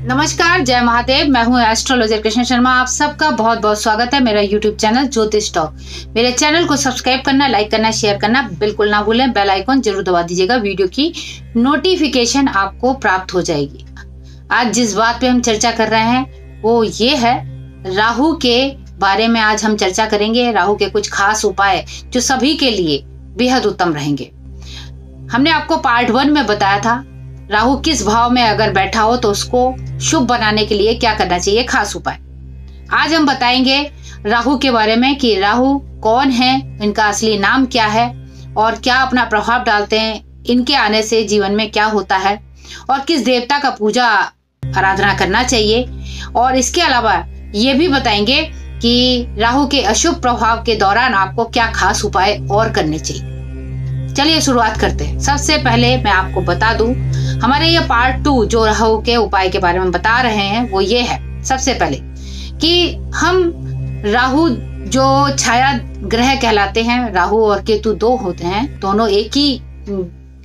नमस्कार, जय महादेव। मैं हूँ एस्ट्रोलॉजर कृष्ण शर्मा। आप सबका बहुत बहुत स्वागत है मेरा यूट्यूब चैनल ज्योतिष टॉक। मेरे चैनल को सब्सक्राइब करना, लाइक करना, शेयर करना बिल्कुल ना भूलें। बेल आइकॉन जरूर दबा दीजिएगा, वीडियो की नोटिफिकेशन आपको प्राप्त हो जाएगी। आज जिस बात पे हम चर्चा कर रहे हैं वो ये है, राहु के बारे में आज हम चर्चा करेंगे। राहु के कुछ खास उपाय जो सभी के लिए बेहद उत्तम रहेंगे। हमने आपको पार्ट 1 में बताया था राहु किस भाव में अगर बैठा हो तो उसको शुभ बनाने के लिए क्या करना चाहिए, खास उपाय। आज हम बताएंगे राहु के बारे में कि राहु कौन है, इनका असली नाम क्या है और क्या अपना प्रभाव डालते हैं, इनके आने से जीवन में क्या होता है और किस देवता का पूजा आराधना करना चाहिए। और इसके अलावा ये भी बताएंगे कि राहु के अशुभ प्रभाव के दौरान आपको क्या खास उपाय और करने चाहिए। चलिए शुरुआत करते हैं। सबसे पहले मैं आपको बता दूं, हमारे ये पार्ट 2 जो राहु के उपाय के बारे में बता रहे हैं वो ये है, सबसे पहले कि हम राहु जो छाया ग्रह कहलाते हैं, राहु और केतु 2 होते हैं, दोनों एक ही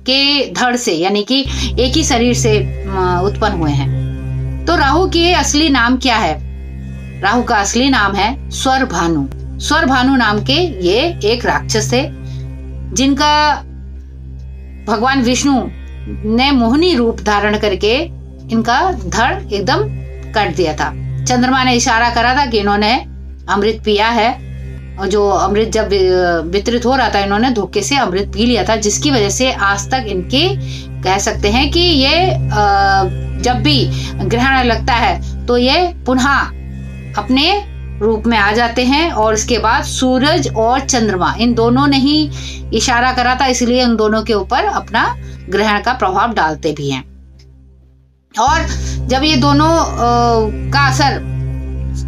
के धड़ से यानी कि एक ही शरीर से उत्पन्न हुए हैं। तो राहु के असली नाम क्या है? राहु का असली नाम है स्वरभानु। स्वरभानु नाम के ये एक राक्षस थे जिनका भगवान विष्णु ने मोहिनी रूप धारण करके इनका धड़ एकदम काट दिया था। चंद्रमा ने इशारा करा था कि इन्होंने अमृत पिया है, और जो अमृत जब वितरित हो रहा था इन्होंने धोखे से अमृत पी लिया था, जिसकी वजह से आज तक इनके कह सकते हैं कि ये जब भी ग्रहण लगता है तो ये पुनः अपने रूप में आ जाते हैं। और इसके बाद सूरज और चंद्रमा इन दोनों ने ही इशारा करा था, इसलिए इन दोनों के ऊपर अपना ग्रहण का प्रभाव डालते भी हैं। और जब ये दोनों का असर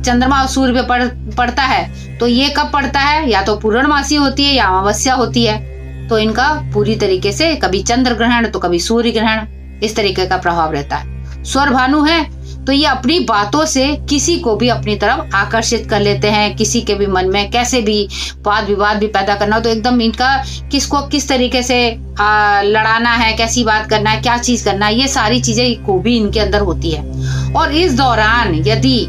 चंद्रमा और सूर्य पे पड़ता है तो ये कब पड़ता है? या तो पूर्णमासी होती है या अमावस्या होती है। तो इनका पूरी तरीके से कभी चंद्र ग्रहण तो कभी सूर्य ग्रहण, इस तरीके का प्रभाव रहता है। स्वरभानु है तो ये अपनी बातों से किसी को भी अपनी तरफ आकर्षित कर लेते हैं। किसी के भी मन में कैसे भी वाद विवाद भी पैदा करना हो तो एकदम इनका किसको किस तरीके से लड़ाना है, कैसी बात करना है, क्या चीज करना है, ये सारी चीजें को भी इनके अंदर होती है। और इस दौरान यदि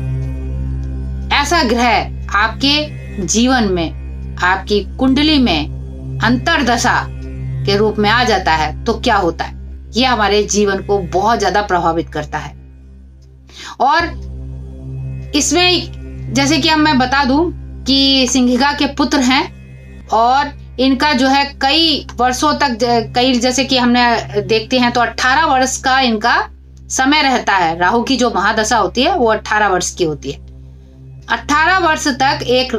ऐसा ग्रह आपके जीवन में, आपकी कुंडली में अंतर्दशा के रूप में आ जाता है तो क्या होता है? ये हमारे जीवन को बहुत ज्यादा प्रभावित करता है। और इसमें जैसे कि मैं बता दूं कि सिंहिका के पुत्र हैं और इनका जो है कई वर्षों तक, कई जैसे कि हमने देखते हैं तो 18 वर्ष का इनका समय रहता है। राहु की जो महादशा होती है वो 18 वर्ष की होती है। 18 वर्ष तक एक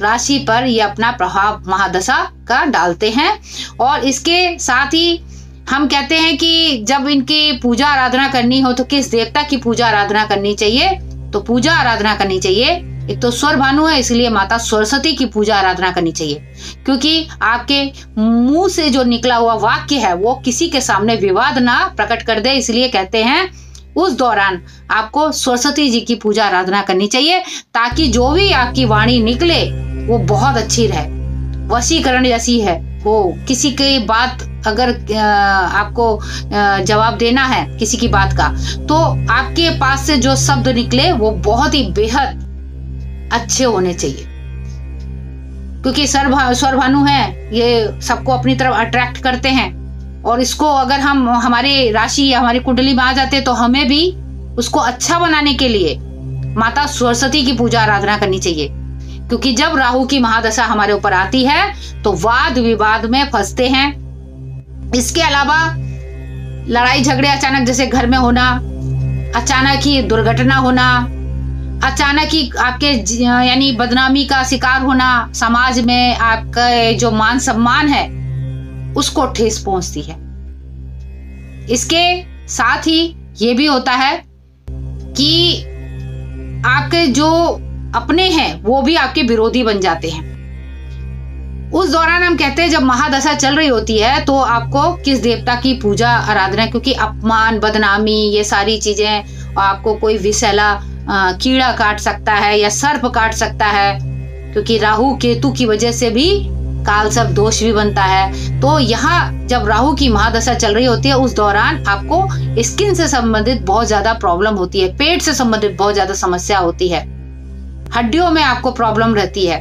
राशि पर ये अपना प्रभाव महादशा का डालते हैं। और इसके साथ ही हम कहते हैं कि जब इनकी पूजा आराधना करनी हो तो किस देवता की पूजा आराधना करनी चाहिए? तो पूजा आराधना करनी चाहिए, एक तो स्वरभानु है इसलिए माता सरस्वती की पूजा आराधना करनी चाहिए, क्योंकि आपके मुंह से जो निकला हुआ वाक्य है वो किसी के सामने विवाद ना प्रकट कर दे, इसलिए कहते हैं उस दौरान आपको सरस्वती जी की पूजा आराधना करनी चाहिए, ताकि जो भी आपकी वाणी निकले वो बहुत अच्छी रहे, वशीकरण जैसी है वो। किसी की बात अगर आपको जवाब देना है किसी की बात का, तो आपके पास से जो शब्द निकले वो बहुत ही बेहद अच्छे होने चाहिए, क्योंकि स्वरभानु है, ये सबको अपनी तरफ अट्रैक्ट करते हैं। और इसको अगर हम हमारे राशि या हमारी कुंडली में आ जाते हैं तो हमें भी उसको अच्छा बनाने के लिए माता सरस्वती की पूजा आराधना करनी चाहिए, क्योंकि जब राहु की महादशा हमारे ऊपर आती है तो वाद विवाद में फंसते हैं। इसके अलावा लड़ाई झगड़े अचानक जैसे घर में होना, अचानक ही दुर्घटना होना, अचानक ही आपके यानी बदनामी का शिकार होना, समाज में आपका जो मान सम्मान है उसको ठेस पहुंचती है। इसके साथ ही ये भी होता है कि आपके जो अपने हैं वो भी आपके विरोधी बन जाते हैं। उस दौरान हम कहते हैं जब महादशा चल रही होती है तो आपको किस देवता की पूजा आराधना, क्योंकि अपमान, बदनामी, ये सारी चीजें, आपको कोई विषैला कीड़ा काट सकता है या सर्प काट सकता है, क्योंकि राहु केतु की वजह से भी काल सर्प दोष भी बनता है। तो यहाँ जब राहु की महादशा चल रही होती है उस दौरान आपको स्किन से संबंधित बहुत ज्यादा प्रॉब्लम होती है, पेट से संबंधित बहुत ज्यादा समस्या होती है, हड्डियों में आपको प्रॉब्लम रहती है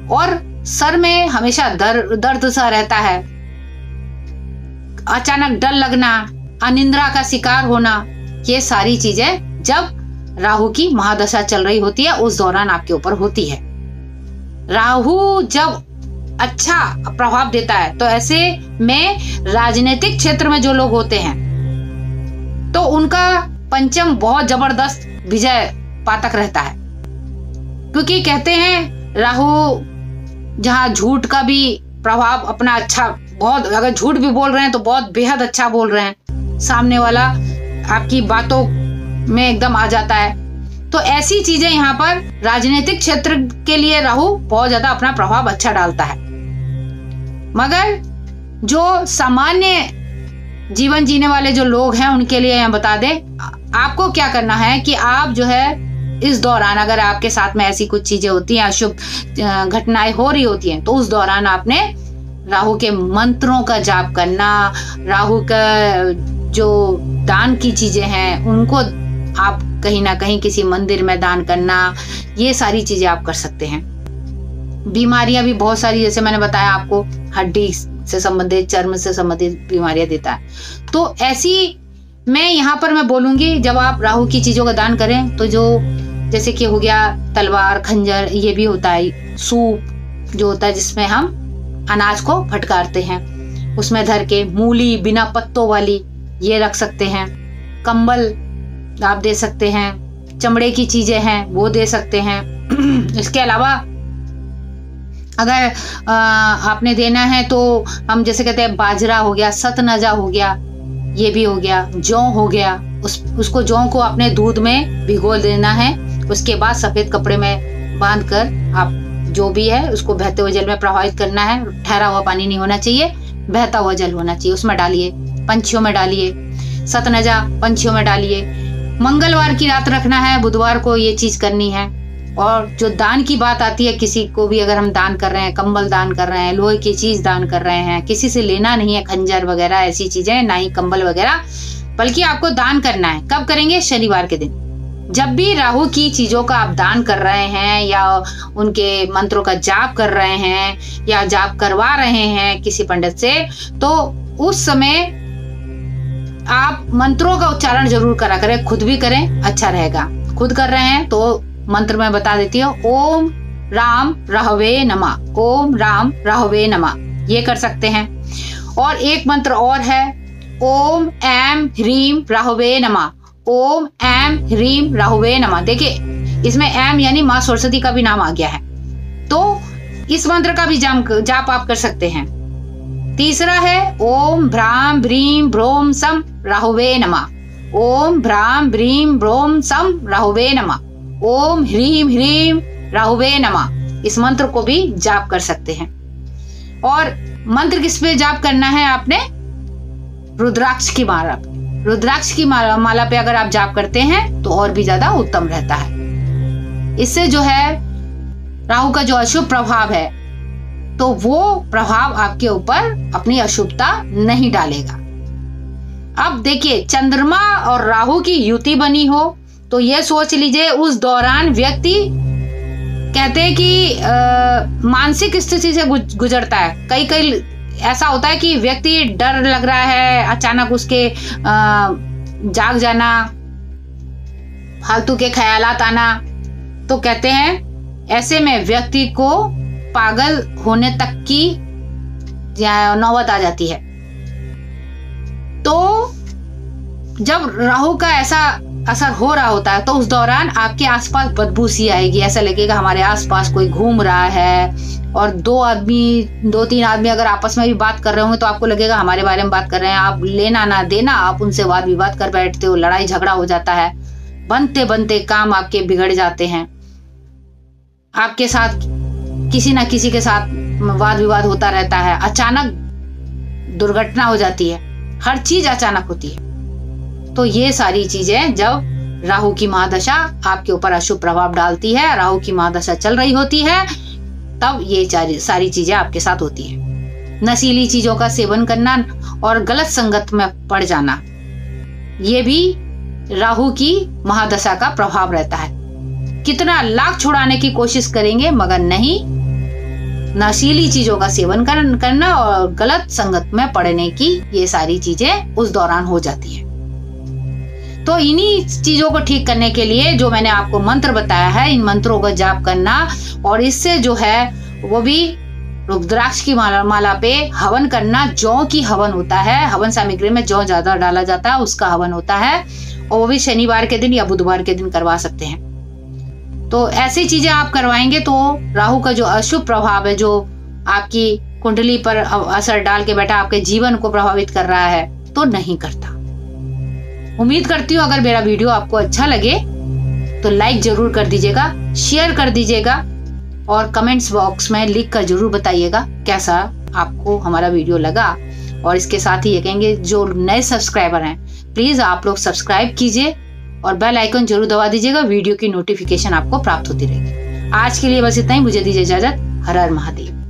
और सर में हमेशा दर्द सा रहता है, अचानक डर लगना, अनिद्रा का शिकार होना, ये सारी चीजें जब राहु की महादशा चल रही होती है उस दौरान आपके ऊपर होती है। राहु जब अच्छा प्रभाव देता है तो ऐसे में राजनीतिक क्षेत्र में जो लोग होते हैं तो उनका पंचम बहुत जबरदस्त विजय पातक रहता है, क्योंकि कहते हैं राहु जहां झूठ का भी प्रभाव अपना अच्छा, बहुत अगर झूठ भी बोल रहे हैं तो बहुत बेहद अच्छा बोल रहे हैं, सामने वाला आपकी बातों में एकदम आ जाता है। तो ऐसी चीजें यहाँ पर राजनीतिक क्षेत्र के लिए राहु बहुत ज्यादा अपना प्रभाव अच्छा डालता है। मगर जो सामान्य जीवन जीने वाले जो लोग हैं उनके लिए यहाँ बता दें, आपको क्या करना है कि आप जो है इस दौरान अगर आपके साथ में ऐसी कुछ चीजें होती हैं, अशुभ घटनाएं हो रही होती हैं, तो उस दौरान आपने राहु के मंत्रों का जाप करना, राहु का जो दान की चीजें हैं उनको आप कहीं ना कहीं किसी मंदिर में दान करना, ये सारी चीजें आप कर सकते हैं। बीमारियां भी बहुत सारी, जैसे मैंने बताया आपको, हड्डी से संबंधित, चर्म से संबंधित बीमारियां देता है। तो ऐसी में यहाँ पर मैं बोलूंगी जब आप राहु की चीजों का दान करें तो जो जैसे कि हो गया तलवार, खंजर, ये भी होता है, सूप जो होता है जिसमें हम अनाज को फटकारते हैं, उसमें धर के, मूली बिना पत्तों वाली ये रख सकते हैं, कंबल आप दे सकते हैं, चमड़े की चीजें हैं वो दे सकते हैं। इसके अलावा अगर आपने देना है तो हम जैसे कहते हैं बाजरा हो गया, सतनजा हो गया, ये भी हो गया, जौ हो गया, उसको जौ को अपने दूध में भिगो देना है, उसके बाद सफेद कपड़े में बांधकर आप जो भी है उसको बहते हुए जल में प्रवाहित करना है। ठहरा हुआ पानी नहीं होना चाहिए, बहता हुआ जल होना चाहिए, उसमें डालिए, पंछियों में डालिए, सतनजा पंछियों में डालिए। मंगलवार की रात रखना है, बुधवार को ये चीज करनी है। और जो दान की बात आती है, किसी को भी अगर हम दान कर रहे हैं, कंबल दान कर रहे हैं, लोहे की चीज दान कर रहे हैं, किसी से लेना नहीं है खंजर वगैरह ऐसी चीजें, ना ही कंबल वगैरह, बल्कि आपको दान करना है। कब करेंगे? शनिवार के दिन। जब भी राहु की चीजों का आप दान कर रहे हैं या उनके मंत्रों का जाप कर रहे हैं या जाप करवा रहे हैं किसी पंडित से, तो उस समय आप मंत्रों का उच्चारण जरूर करा करें, खुद भी करें, अच्छा रहेगा। खुद कर रहे हैं तो मंत्र में बता देती हूँ, ओम राम राहवे नमः, ओम राम राहवे नमः, ये कर सकते हैं। और एक मंत्र और है, ओम ऐम ह्रीम राहवे नमः, ओम ऐम ह्रीम राहवे नमः। देखिए इसमें ऐम यानी माँ सरस्वती का भी नाम आ गया है, तो इस मंत्र का भी जाप आप कर सकते हैं। तीसरा है ओम भ्राम भ्रीम भ्रोम सम राहवे नमः, ओम भ्राम भ्रीम भ्रोम सम राहवे नमः, ओम ह्रीम ह्रीम राहवे नमः। इस मंत्र को भी जाप कर सकते हैं। और मंत्र किस पे जाप करना है आपने? रुद्राक्ष की माला पे। रुद्राक्ष की माला पे अगर आप जाप करते हैं तो और भी ज्यादा उत्तम रहता है। इससे जो है राहु का जो अशुभ प्रभाव है तो वो प्रभाव आपके ऊपर अपनी अशुभता नहीं डालेगा। अब देखिए, चंद्रमा और राहु की युति बनी हो तो ये सोच लीजिए उस दौरान व्यक्ति कहते हैं कि मानसिक स्थिति से गुजरता है। कई कई ऐसा होता है कि व्यक्ति डर लग रहा है, अचानक उसके जाग जाना, फालतू के ख्यालात आना, तो कहते हैं ऐसे में व्यक्ति को पागल होने तक की नौबत आ जाती है। तो जब राहु का ऐसा असर हो रहा होता है तो उस दौरान आपके आसपास बदबू सी आएगी, ऐसा लगेगा हमारे आसपास कोई घूम रहा है। और दो तीन आदमी अगर आपस में भी बात कर रहे होंगे तो आपको लगेगा हमारे बारे में बात कर रहे हैं। आप लेना ना देना, आप उनसे वाद विवाद कर बैठते हो, लड़ाई झगड़ा हो जाता है, बनते बनते काम आपके बिगड़ जाते हैं, आपके साथ किसी ना किसी के साथ वाद विवाद होता रहता है, अचानक दुर्घटना हो जाती है, हर चीज अचानक होती है। तो ये सारी चीजें जब राहु की महादशा आपके ऊपर अशुभ प्रभाव डालती है, राहु की महादशा चल रही होती है, तब ये सारी चीजें आपके साथ होती है। नशीली चीजों का सेवन करना और गलत संगत में पड़ जाना, ये भी राहु की महादशा का प्रभाव रहता है। कितना लाख छुड़ाने की कोशिश करेंगे मगर नहीं, नशीली चीजों का सेवन करना और गलत संगत में पड़ने की ये सारी चीजें उस दौरान हो जाती है। तो इन्हीं चीजों को ठीक करने के लिए जो मैंने आपको मंत्र बताया है, इन मंत्रों का जाप करना और इससे जो है वो भी रुद्राक्ष की माला पे हवन करना। जौ की हवन होता है, हवन सामग्री में जौ ज्यादा डाला जाता है, उसका हवन होता है और वो भी शनिवार के दिन या बुधवार के दिन करवा सकते हैं। तो ऐसी चीजें आप करवाएंगे तो राहु का जो अशुभ प्रभाव है, जो आपकी कुंडली पर असर डाल के बैठा आपके जीवन को प्रभावित कर रहा है, तो नहीं करता। उम्मीद करती हूँ अगर मेरा वीडियो आपको अच्छा लगे तो लाइक जरूर कर दीजिएगा, शेयर कर दीजिएगा और कमेंट्स बॉक्स में लिख कर जरूर बताइएगा कैसा आपको हमारा वीडियो लगा। और इसके साथ ही ये कहेंगे जो नए सब्सक्राइबर हैं प्लीज आप लोग सब्सक्राइब कीजिए और बेल आइकन जरूर दबा दीजिएगा, वीडियो की नोटिफिकेशन आपको प्राप्त होती रहेगी। आज के लिए बस इतना ही, मुझे दीजिए इजाजत। हर हर महादेव।